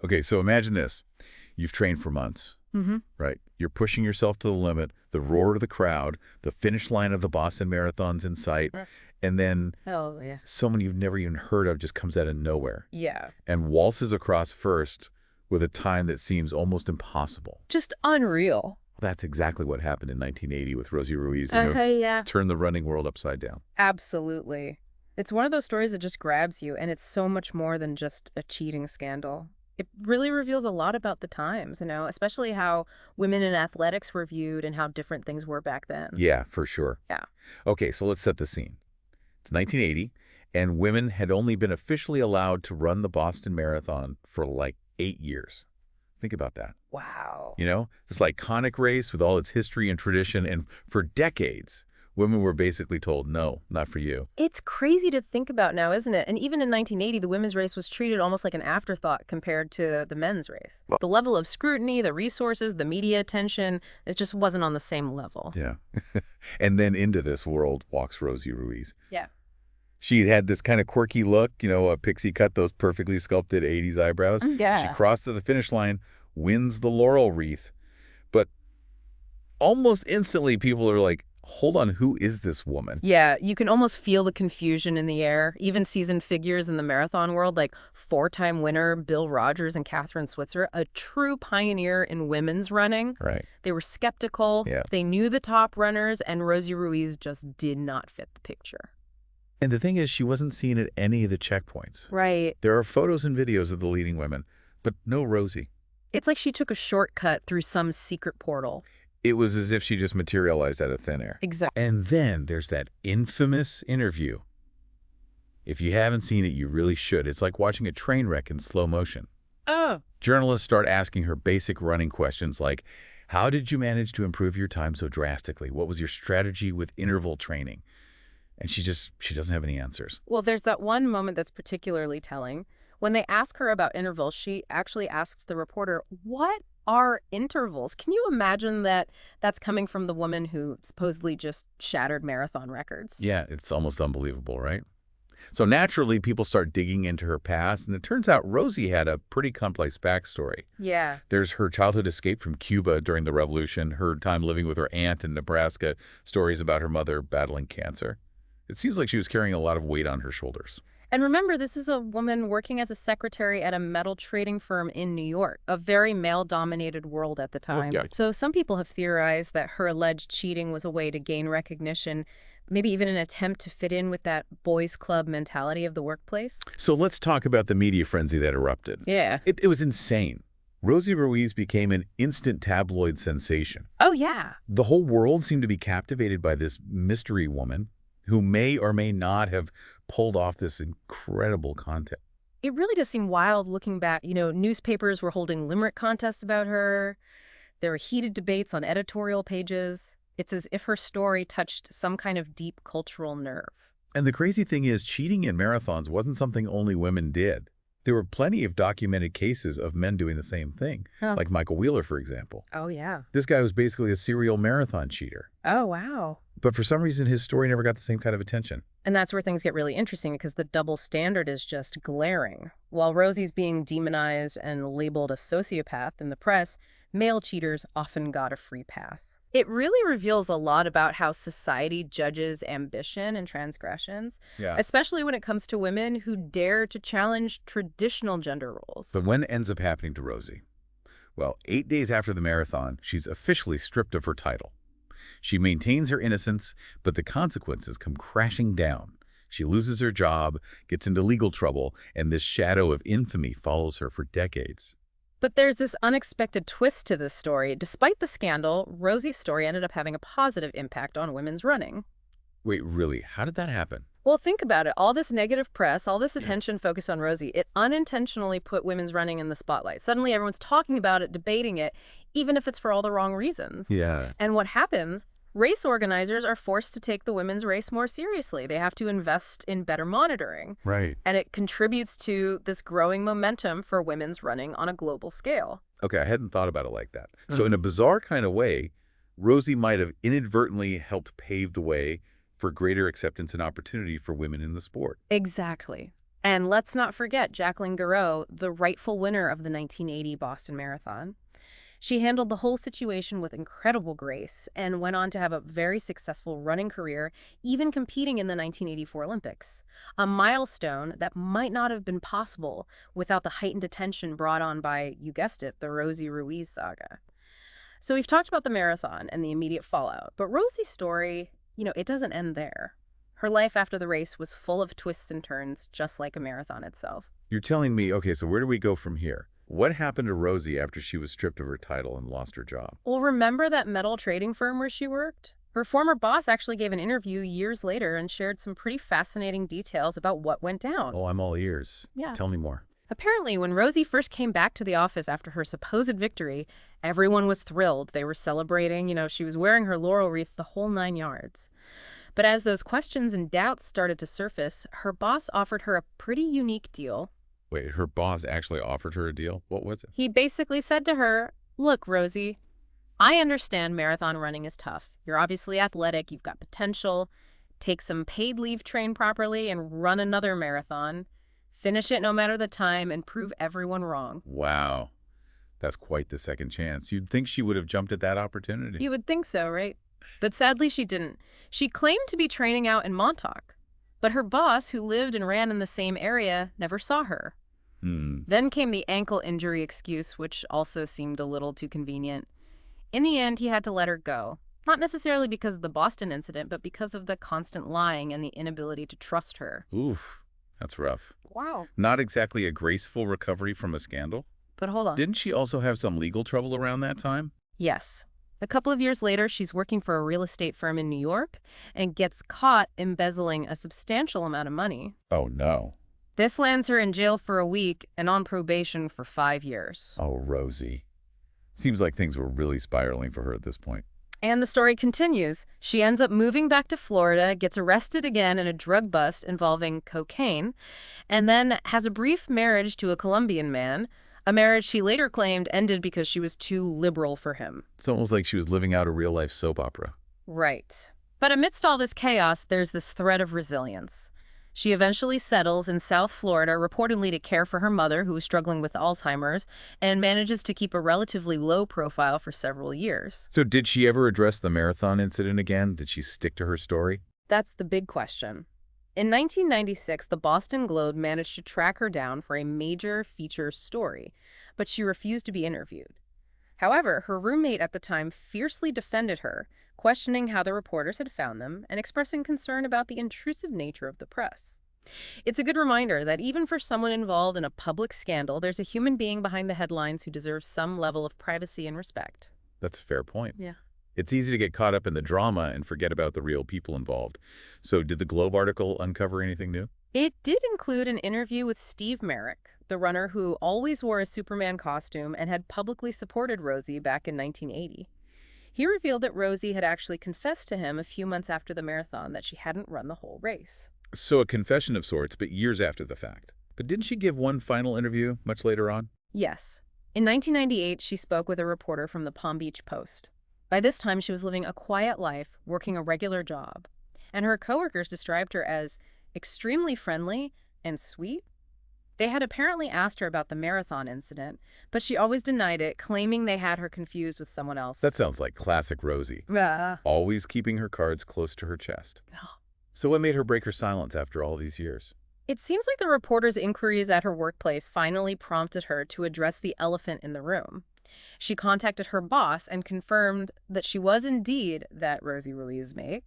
Okay, so imagine this. You've trained for months, Mm-hmm. right? You're pushing yourself to the limit, the roar of the crowd, the finish line of the Boston Marathon's in sight, Right. and then Oh, yeah. someone you've never even heard of just comes out of nowhere Yeah. and waltzes across first with a time that seems almost impossible. Just unreal. That's exactly what happened in 1980 with Rosie Ruiz, Yeah. turned the running world upside down. Absolutely. It's one of those stories that just grabs you, and it's so much more than just a cheating scandal. It really reveals a lot about the times, especially how women in athletics were viewed and how different things were back then. Yeah, for sure. Yeah. Okay, so let's set the scene. It's 1980, and women had only been officially allowed to run the Boston Marathon for like 8 years. Think about that. Wow. This iconic race with all its history and tradition, and for decades, women were basically told, no, not for you. It's crazy to think about now, isn't it? And even in 1980, the women's race was treated almost like an afterthought compared to the men's race. The level of scrutiny, the resources, the media attention, it just wasn't on the same level. Yeah. And then into this world walks Rosie Ruiz. Yeah. She had this kind of quirky look, a pixie cut, those perfectly sculpted 80s eyebrows. Yeah. She crossed to the finish line, wins the laurel wreath. But almost instantly, people are like, hold on, who is this woman? Yeah, you can almost feel the confusion in the air. Even seasoned figures in the marathon world, like four-time winner Bill Rogers and Catherine Switzer, a true pioneer in women's running. Right. They were skeptical. Yeah. They knew the top runners, and Rosie Ruiz just did not fit the picture. And the thing is, she wasn't seen at any of the checkpoints. Right. There are photos and videos of the leading women, but no Rosie. It's like she took a shortcut through some secret portal. It was as if she just materialized out of thin air. Exactly. And then there's that infamous interview. If you haven't seen it, you really should. It's like watching a train wreck in slow motion. Oh. Journalists start asking her basic running questions like, how did you manage to improve your time so drastically? What was your strategy with interval training? And she doesn't have any answers. Well, there's that one moment that's particularly telling. When they ask her about intervals, she actually asks the reporter, what are intervals? Can you imagine that that's coming from the woman who supposedly just shattered marathon records? Yeah, it's almost unbelievable, right? So naturally, people start digging into her past, and it turns out Rosie had a pretty complex backstory. Yeah. There's her childhood escape from Cuba during the Revolution, her time living with her aunt in Nebraska, stories about her mother battling cancer. It seems like she was carrying a lot of weight on her shoulders. And remember, this is a woman working as a secretary at a metal trading firm in New York, a very male-dominated world at the time. Yeah. So some people have theorized that her alleged cheating was a way to gain recognition, maybe even an attempt to fit in with that boys' club mentality of the workplace. So let's talk about the media frenzy that erupted. Yeah. It was insane. Rosie Ruiz became an instant tabloid sensation. Oh, yeah. The whole world seemed to be captivated by this mystery woman who may or may not have pulled off this incredible content. It really does seem wild looking back. Newspapers were holding limerick contests about her. There were heated debates on editorial pages. It's as if her story touched some kind of deep cultural nerve. And the crazy thing is, cheating in marathons wasn't something only women did. There were plenty of documented cases of men doing the same thing, like Michael Wheeler, for example. Oh, yeah. This guy was basically a serial marathon cheater. Oh, wow. But for some reason, his story never got the same kind of attention. And that's where things get really interesting because the double standard is just glaring. While Rosie's being demonized and labeled a sociopath in the press, male cheaters often got a free pass. It really reveals a lot about how society judges ambition and transgressions, especially when it comes to women who dare to challenge traditional gender roles. But when it ends up happening to Rosie? Well, 8 days after the marathon, she's officially stripped of her title. She maintains her innocence, but the consequences come crashing down. She loses her job, gets into legal trouble, and this shadow of infamy follows her for decades. But there's this unexpected twist to this story. Despite the scandal, Rosie's story ended up having a positive impact on women's running. Wait, really? How did that happen? Well, think about it. All this negative press, all this attention focused on Rosie, it unintentionally put women's running in the spotlight. Suddenly everyone's talking about it, debating it, even if it's for all the wrong reasons. Yeah. And what happens? Race organizers are forced to take the women's race more seriously. They have to invest in better monitoring. Right. And it contributes to this growing momentum for women's running on a global scale. Okay, I hadn't thought about it like that. So in a bizarre kind of way, Rosie might have inadvertently helped pave the way for greater acceptance and opportunity for women in the sport. Exactly. And let's not forget Jacqueline Garreau, the rightful winner of the 1980 Boston Marathon. She handled the whole situation with incredible grace and went on to have a very successful running career, even competing in the 1984 Olympics. A milestone that might not have been possible without the heightened attention brought on by, you guessed it, the Rosie Ruiz saga. So we've talked about the marathon and the immediate fallout, but Rosie's story, it doesn't end there. Her life after the race was full of twists and turns, just like a marathon itself. You're telling me, okay, so where do we go from here? What happened to Rosie after she was stripped of her title and lost her job? Well, remember that metal trading firm where she worked? Her former boss actually gave an interview years later and shared some pretty fascinating details about what went down. Oh, I'm all ears. Yeah. Tell me more. Apparently, when Rosie first came back to the office after her supposed victory, everyone was thrilled. They were celebrating, she was wearing her laurel wreath the whole 9 yards. But as those questions and doubts started to surface, her boss offered her a pretty unique deal. Wait, her boss actually offered her a deal? What was it? He basically said to her, "Look, Rosie, I understand marathon running is tough. You're obviously athletic, you've got potential. Take some paid leave, train properly, and run another marathon. Finish it no matter the time and prove everyone wrong." Wow. That's quite the second chance. You'd think she would have jumped at that opportunity. You would think so, right? But sadly, she didn't. She claimed to be training out in Montauk, but her boss, who lived and ran in the same area, never saw her. Then came the ankle injury excuse, which also seemed a little too convenient. In the end, he had to let her go. Not necessarily because of the Boston incident, but because of the constant lying and the inability to trust her. Oof, that's rough. Wow. Not exactly a graceful recovery from a scandal. But hold on. Didn't she also have some legal trouble around that time? Yes. A couple of years later, she's working for a real estate firm in New York and gets caught embezzling a substantial amount of money. Oh, no. This lands her in jail for a week and on probation for 5 years. Oh, Rosie. Seems like things were really spiraling for her at this point. And the story continues. She ends up moving back to Florida, gets arrested again in a drug bust involving cocaine, and then has a brief marriage to a Colombian man, a marriage she later claimed ended because she was too liberal for him. It's almost like she was living out a real-life soap opera. Right. But amidst all this chaos, there's this thread of resilience. She eventually settles in South Florida, reportedly to care for her mother, who was struggling with Alzheimer's, and manages to keep a relatively low profile for several years. So did she ever address the marathon incident again? Did she stick to her story? That's the big question. In 1996, the Boston Globe managed to track her down for a major feature story, but she refused to be interviewed. However, her roommate at the time fiercely defended her, questioning how the reporters had found them and expressing concern about the intrusive nature of the press. It's a good reminder that even for someone involved in a public scandal, there's a human being behind the headlines who deserves some level of privacy and respect. That's a fair point. Yeah. It's easy to get caught up in the drama and forget about the real people involved. So did the Globe article uncover anything new? It did include an interview with Steve Merrick, the runner who always wore a Superman costume and had publicly supported Rosie back in 1980. He revealed that Rosie had actually confessed to him a few months after the marathon that she hadn't run the whole race. So a confession of sorts, but years after the fact. But didn't she give one final interview much later on? Yes. In 1998, she spoke with a reporter from the Palm Beach Post. By this time, she was living a quiet life, working a regular job. And her coworkers described her as extremely friendly and sweet. They had apparently asked her about the marathon incident, but she always denied it, claiming they had her confused with someone else. That sounds like classic Rosie. Always keeping her cards close to her chest. So what made her break her silence after all these years? It seems like the reporter's inquiries at her workplace finally prompted her to address the elephant in the room. She contacted her boss and confirmed that she was indeed that Rosie Ruiz mate.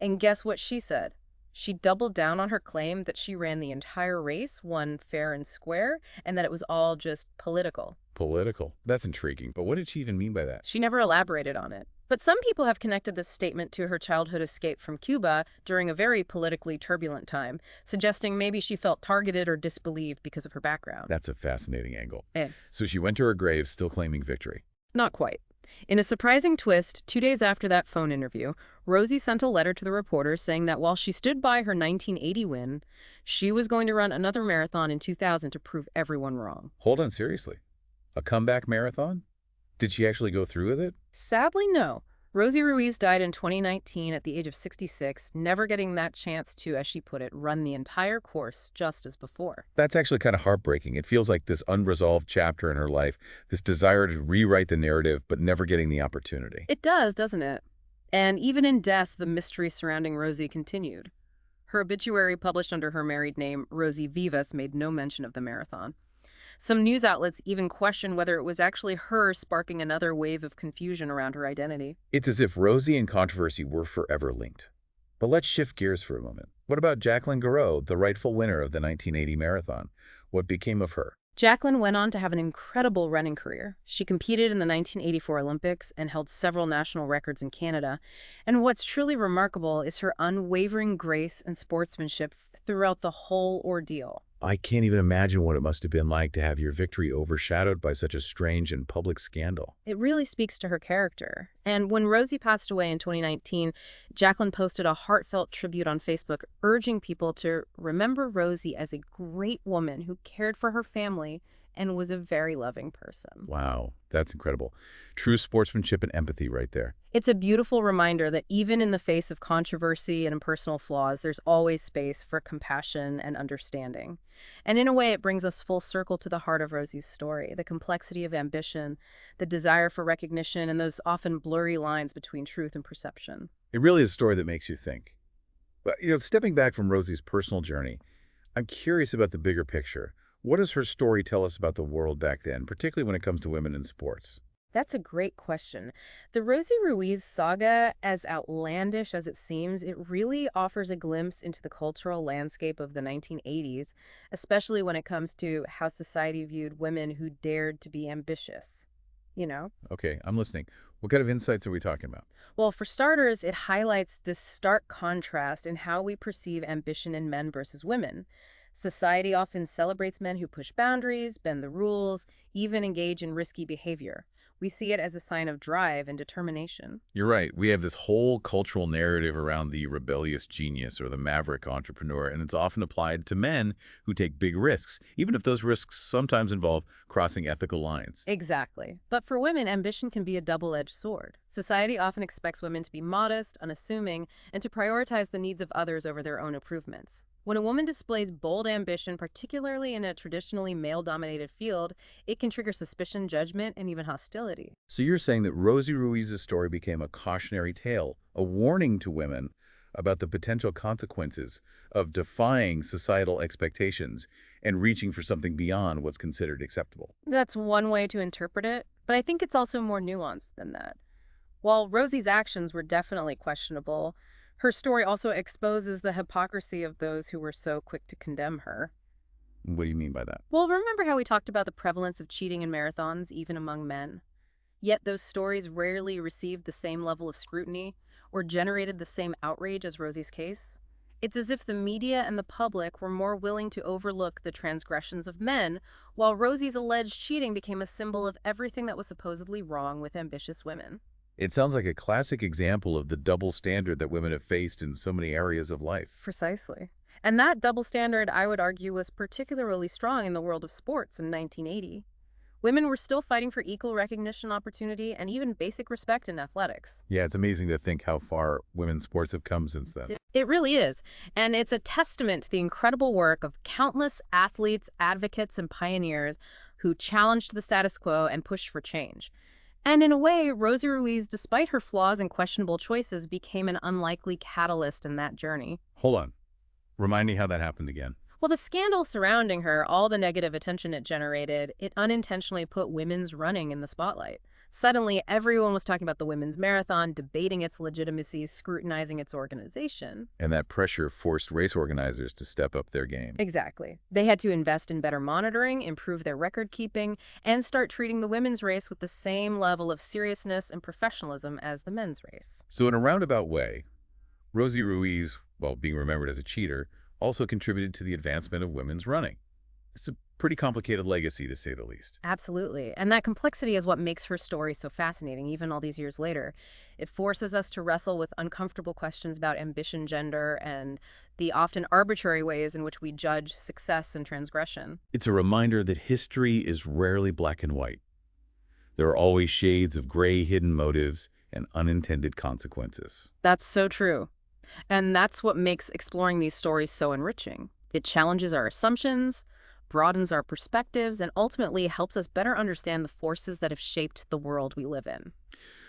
And guess what she said? She doubled down on her claim that she ran the entire race, won fair and square, and that it was all just political. Political? That's intriguing, but what did she even mean by that? She never elaborated on it. But some people have connected this statement to her childhood escape from Cuba during a very politically turbulent time, suggesting maybe she felt targeted or disbelieved because of her background. That's a fascinating angle. Eh. So she went to her grave still claiming victory. Not quite. In a surprising twist, 2 days after that phone interview, Rosie sent a letter to the reporter saying that while she stood by her 1980 win, she was going to run another marathon in 2000 to prove everyone wrong. Hold on, seriously? A comeback marathon? Did she actually go through with it? Sadly, no. Rosie Ruiz died in 2019 at the age of 66, never getting that chance to, as she put it, run the entire course just as before. That's actually kind of heartbreaking. It feels like this unresolved chapter in her life, this desire to rewrite the narrative, but never getting the opportunity. It does, doesn't it? And even in death, the mystery surrounding Rosie continued. Her obituary, published under her married name, Rosie Vivas, made no mention of the marathon. Some news outlets even questioned whether it was actually her sparking another wave of confusion around her identity. It's as if Rosie and controversy were forever linked. But let's shift gears for a moment. What about Jacqueline Garreau, the rightful winner of the 1980 marathon? What became of her? Jacqueline went on to have an incredible running career. She competed in the 1984 Olympics and held several national records in Canada. And what's truly remarkable is her unwavering grace and sportsmanship throughout the whole ordeal. I can't even imagine what it must have been like to have your victory overshadowed by such a strange and public scandal. It really speaks to her character. And when Rosie passed away in 2019, Jacqueline posted a heartfelt tribute on Facebook urging people to remember Rosie as a great woman who cared for her family and was a very loving person. Wow, that's incredible. True sportsmanship and empathy right there. It's a beautiful reminder that even in the face of controversy and personal flaws, there's always space for compassion and understanding. And in a way, it brings us full circle to the heart of Rosie's story, the complexity of ambition, the desire for recognition, and those often blurry lines between truth and perception. It really is a story that makes you think. But, stepping back from Rosie's personal journey, I'm curious about the bigger picture. What does her story tell us about the world back then, particularly when it comes to women in sports? That's a great question. The Rosie Ruiz saga, as outlandish as it seems, it really offers a glimpse into the cultural landscape of the 1980s, especially when it comes to how society viewed women who dared to be ambitious. You know? Okay, I'm listening. What kind of insights are we talking about? Well, for starters, it highlights this stark contrast in how we perceive ambition in men versus women. Society often celebrates men who push boundaries, bend the rules, even engage in risky behavior. We see it as a sign of drive and determination. You're right. We have this whole cultural narrative around the rebellious genius or the maverick entrepreneur, and it's often applied to men who take big risks, even if those risks sometimes involve crossing ethical lines. Exactly. But for women, ambition can be a double-edged sword. Society often expects women to be modest, unassuming, and to prioritize the needs of others over their own improvements. When a woman displays bold ambition, particularly in a traditionally male-dominated field, it can trigger suspicion, judgment, and even hostility. So you're saying that Rosie Ruiz's story became a cautionary tale, a warning to women about the potential consequences of defying societal expectations and reaching for something beyond what's considered acceptable. That's one way to interpret it, but I think it's also more nuanced than that. While Rosie's actions were definitely questionable, her story also exposes the hypocrisy of those who were so quick to condemn her. What do you mean by that? Well, remember how we talked about the prevalence of cheating in marathons, even among men? Yet those stories rarely received the same level of scrutiny or generated the same outrage as Rosie's case. It's as if the media and the public were more willing to overlook the transgressions of men, while Rosie's alleged cheating became a symbol of everything that was supposedly wrong with ambitious women. It sounds like a classic example of the double standard that women have faced in so many areas of life. Precisely. And that double standard, I would argue, was particularly strong in the world of sports in 1980. Women were still fighting for equal recognition, opportunity, and even basic respect in athletics. Yeah, it's amazing to think how far women's sports have come since then. It really is. And it's a testament to the incredible work of countless athletes, advocates, and pioneers who challenged the status quo and pushed for change. And in a way, Rosie Ruiz, despite her flaws and questionable choices, became an unlikely catalyst in that journey. Hold on. Remind me how that happened again. Well, the scandal surrounding her, all the negative attention it generated, it unintentionally put women's running in the spotlight. Suddenly, everyone was talking about the women's marathon, debating its legitimacy, scrutinizing its organization. And that pressure forced race organizers to step up their game. Exactly. They had to invest in better monitoring, improve their record keeping, and start treating the women's race with the same level of seriousness and professionalism as the men's race. So in a roundabout way, Rosie Ruiz, while being remembered as a cheater, also contributed to the advancement of women's running. It's a pretty complicated legacy, to say the least. Absolutely. And that complexity is what makes her story so fascinating, even all these years later. It forces us to wrestle with uncomfortable questions about ambition, gender, and the often arbitrary ways in which we judge success and transgression. It's a reminder that history is rarely black and white. There are always shades of gray hidden motives, and unintended consequences. That's so true. And that's what makes exploring these stories so enriching. It challenges our assumptions, broadens our perspectives, and ultimately helps us better understand the forces that have shaped the world we live in.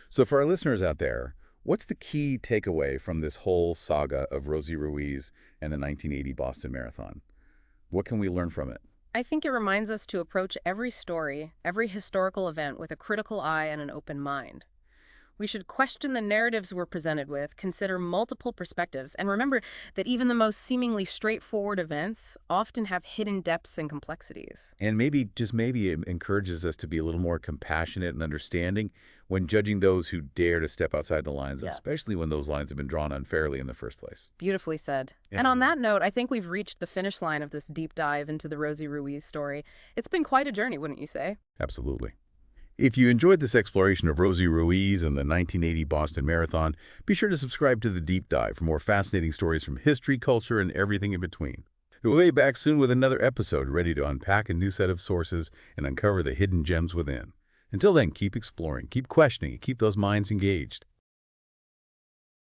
So for our listeners out there, what's the key takeaway from this whole saga of Rosie Ruiz and the 1980 Boston Marathon? What can we learn from it? I think it reminds us to approach every story, every historical event with a critical eye and an open mind. We should question the narratives we're presented with, consider multiple perspectives, and remember that even the most seemingly straightforward events often have hidden depths and complexities. And maybe, just maybe, it encourages us to be a little more compassionate and understanding when judging those who dare to step outside the lines, Yeah. especially when those lines have been drawn unfairly in the first place. Beautifully said. Yeah. And on that note, I think we've reached the finish line of this deep dive into the Rosie Ruiz story. It's been quite a journey, wouldn't you say? Absolutely. If you enjoyed this exploration of Rosie Ruiz and the 1980 Boston Marathon, be sure to subscribe to The Deep Dive for more fascinating stories from history, culture, and everything in between. We'll be back soon with another episode ready to unpack a new set of sources and uncover the hidden gems within. Until then, keep exploring, keep questioning, and keep those minds engaged.